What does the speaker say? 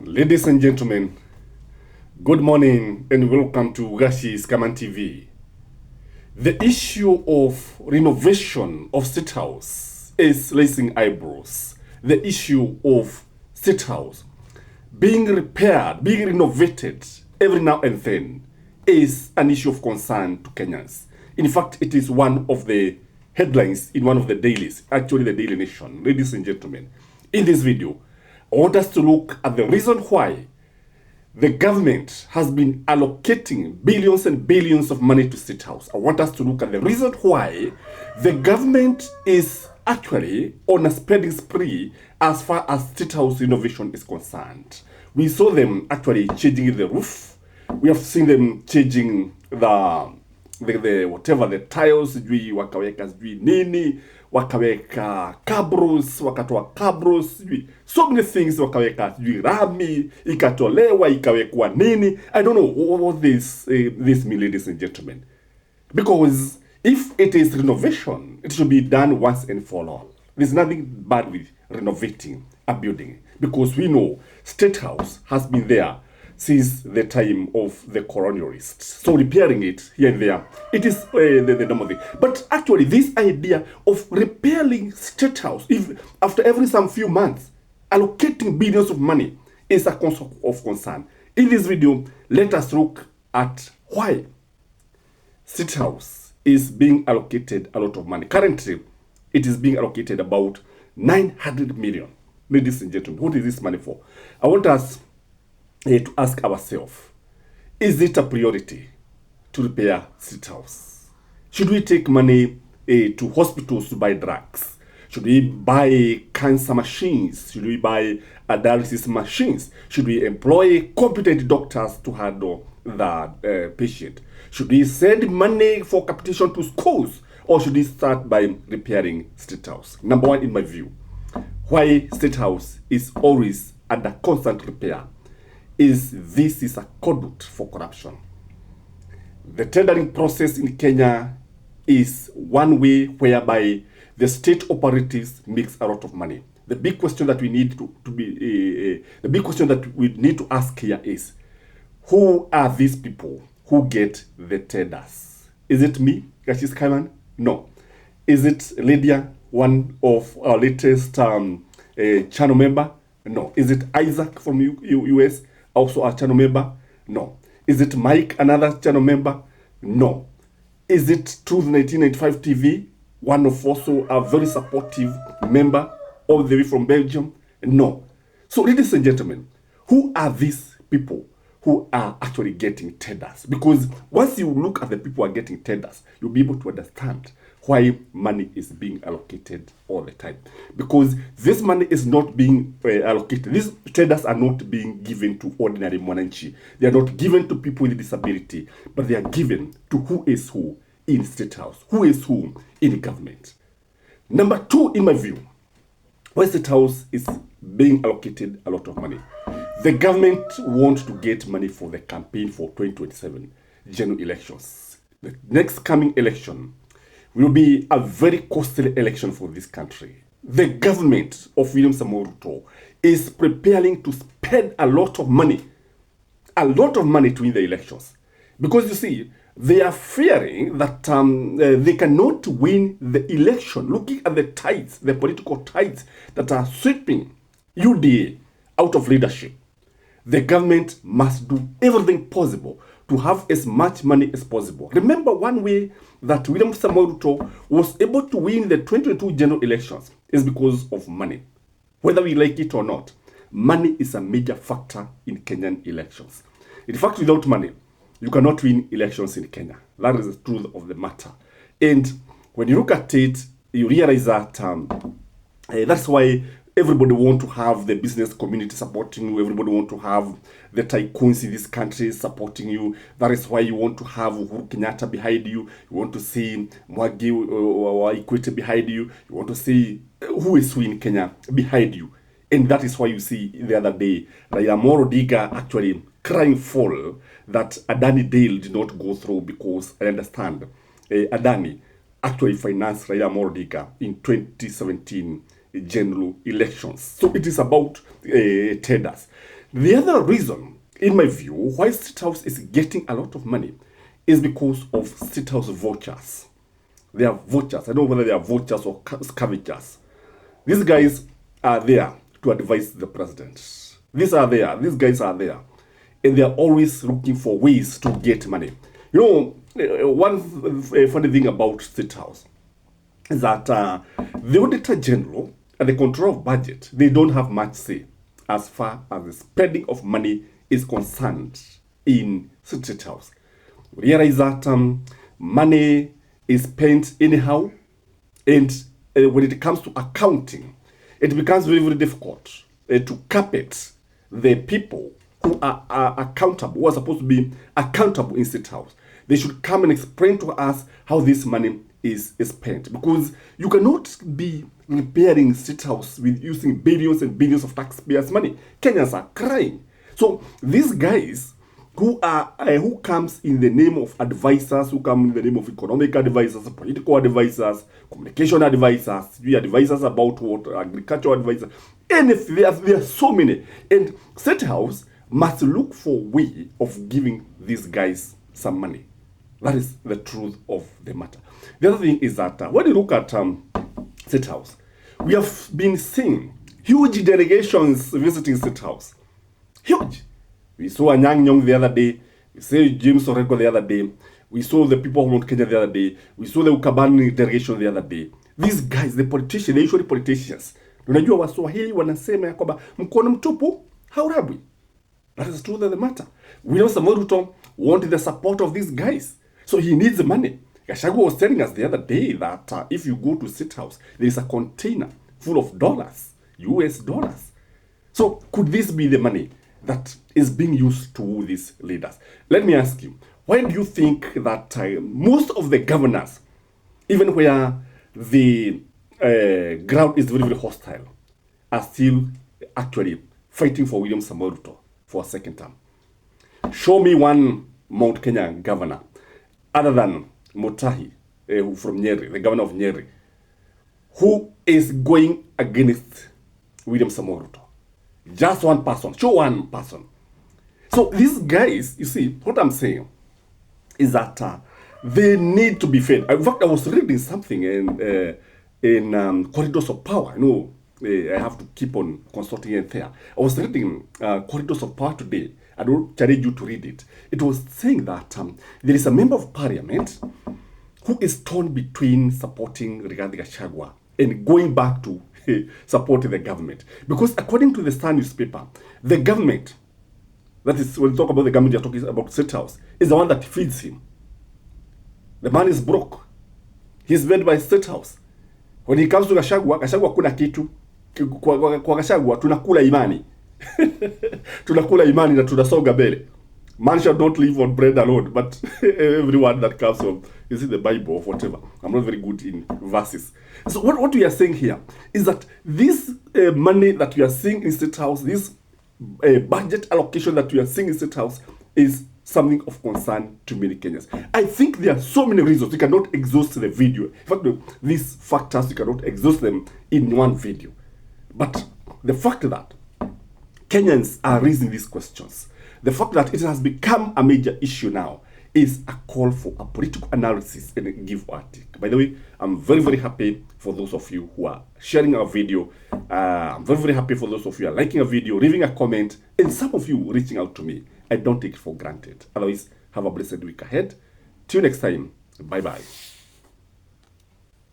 Ladies and gentlemen, good morning and welcome to Gashi's Kaman TV. The issue of renovation of State House is raising eyebrows. The issue of State House being repaired, being renovated every now and then is an issue of concern to Kenyans. In fact, it is one of the headlines in one of the dailies, actually the Daily Nation. Ladies and gentlemen, in this video, I want us to look at the reason why the government has been allocating billions and billions of money to State House. I want us to look at the reason why the government is actually on a spending spree as far as State House renovation is concerned. We saw them actually changing the roof. We have seen them changing the whatever, the tiles, sijui wakaweka sijui nini, wakaweka cabros, wakatoa cabros, sijui so many things, wakaweka sijui rami, ikatolewa, ikawekwa nini. I don't know what this means, ladies and gentlemen. Because if it is renovation, it should be done once and for all. There's nothing bad with renovating a building, because we know State House has been there since the time of the colonialists. So repairing it here and there, it is the normal thing. But actually, this idea of repairing State House, if after every some few months, allocating billions of money, is a cause of concern. In this video, let us look at why State House is being allocated a lot of money. Currently, it is being allocated about 900 million. Ladies and gentlemen, what is this money for? I want us to ask ourselves, is it a priority to repair State House? Should we take money to hospitals to buy drugs? Should we buy cancer machines? Should we buy dialysis machines? Should we employ competent doctors to handle the patient? Should we send money for capitation to schools? Or should we start by repairing State House? Number one, in my view, why State House is always under constant repair is this is a conduit for corruption. The tendering process in Kenya is one way whereby the state operatives makes a lot of money. The big question that we need to ask here is, who are these people who get the tenders? Is it me, Gashis Kaiman? No. Is it Lydia, one of our latest channel member? No. Is it Isaac from US? Also a channel member? No. Is it Mike, another channel member? No. Is it Truth 1995 TV, one of also a very supportive member all the way from Belgium? No. So, ladies and gentlemen, who are these people who are actually getting tenders? Because once you look at the people who are getting tenders, you'll be able to understand why money is being allocated all the time. Because this money is not being allocated. These tenders are not being given to ordinary mwananchi. They are not given to people with disability, but they are given to who is who in State House, who is who in government. Number two, in my view, why State House is being allocated a lot of money. The government wants to get money for the campaign for 2027 general elections. The next coming election will be a very costly election for this country. The government of William Samoei Ruto is preparing to spend a lot of money to win the elections. Because you see, they are fearing that they cannot win the election. Looking at the tides, the political tides that are sweeping UDA out of leadership, the government must do everything possible to have as much money as possible. Remember, one way that William Samoei Ruto was able to win the 2022 general elections is because of money. Whether we like it or not, money is a major factor in Kenyan elections. In fact, without money, you cannot win elections in Kenya. That is the truth of the matter. And when you look at it, you realize that that's why everybody want to have the business community supporting you. Everybody want to have the tycoons in this country supporting you. That is why you want to have Uhuru Kenyatta behind you. You want to see Mwagi or Ikwete behind you. You want to see who is who in Kenya behind you. And that is why you see the other day, Raila Amolo Odinga actually crying foul that Adani deal did not go through, because I understand Adani actually financed Raila Amolo Odinga in 2017 general elections. So it is about tenders. The other reason, in my view, why State House is getting a lot of money is because of State House vouchers. They are vouchers. I don't know whether they are vouchers or scavengers. These guys are there to advise the president. These guys are there. And they are always looking for ways to get money. You know, one funny thing about State House is that the Auditor General and the control of budget, they don't have much say as far as the spending of money is concerned in State House. We realize that money is spent anyhow, and when it comes to accounting, it becomes very, very difficult to carpet the people who are accountable, who are supposed to be accountable in State House. They should come and explain to us how this money is spent, because you cannot be repairing State House with using billions and billions of taxpayers' money. Kenyans are crying. So these guys who comes in the name of advisors, who come in the name of economic advisors, political advisors, communication advisors, advisors about what, agricultural advisors, and there are so many. And State House must look for a way of giving these guys some money. That is the truth of the matter. The other thing is that when you look at State House, we have been seeing huge delegations visiting State House. Huge. We saw Anyang' Nyong'o the other day. We saw James Orengo the other day. We saw the people of Mount Kenya the other day. We saw the Ukabani delegation the other day. These guys, the politicians, they're usually politicians. Unajua Waswahili wanasema ya kwamba mkono mtupu haurabwi. That is true of the matter. William Samoei Ruto wanted the support of these guys. So he needs the money. Gachagua was telling us the other day that if you go to State House, there is a container full of dollars, US dollars. So could this be the money that is being used to these leaders? Let me ask you, why do you think that most of the governors, even where the ground is very, very hostile, are still actually fighting for William Samoei Ruto for a second term? Show me one Mount Kenya governor other than Mutahi, from Nyeri, the governor of Nyeri, who is going against William Samoei Ruto. Just one person. Show one person. So these guys, you see, what I'm saying is that they need to be fed. In fact, I was reading something in Corridors of Power. You know, I have to keep on consulting it there. I was reading Corridors of Power today. I don't challenge you to read it. It was saying that there is a member of parliament who is torn between supporting Rigathi Gachagua and going back to supporting the government. Because according to the Star newspaper, the government, that is, when you talk about the government, you're talking about State House, is the one that feeds him. The man is broke. He's fed by State House. When he comes to Gachagua kuna kitu. Kwa Gachagua tunakula imani. Tunakula imani na tunasonga mbele. Man shall not live on bread alone, but everyone that comes from, is it the Bible or whatever? I'm not very good in verses. So what we are saying here is that this money that we are seeing in State House, this budget allocation that we are seeing in State House is something of concern to many Kenyans. I think there are so many reasons. We cannot exhaust the video. In fact, these factors, we cannot exhaust them in one video. But the fact that Kenyans are raising these questions, the fact that it has become a major issue now, is a call for a political analysis and a give or take. By the way, I'm very, very happy for those of you who are sharing our video. I'm very, very happy for those of you who are liking a video, leaving a comment, and some of you reaching out to me. I don't take it for granted. Otherwise, have a blessed week ahead. Till next time, bye-bye.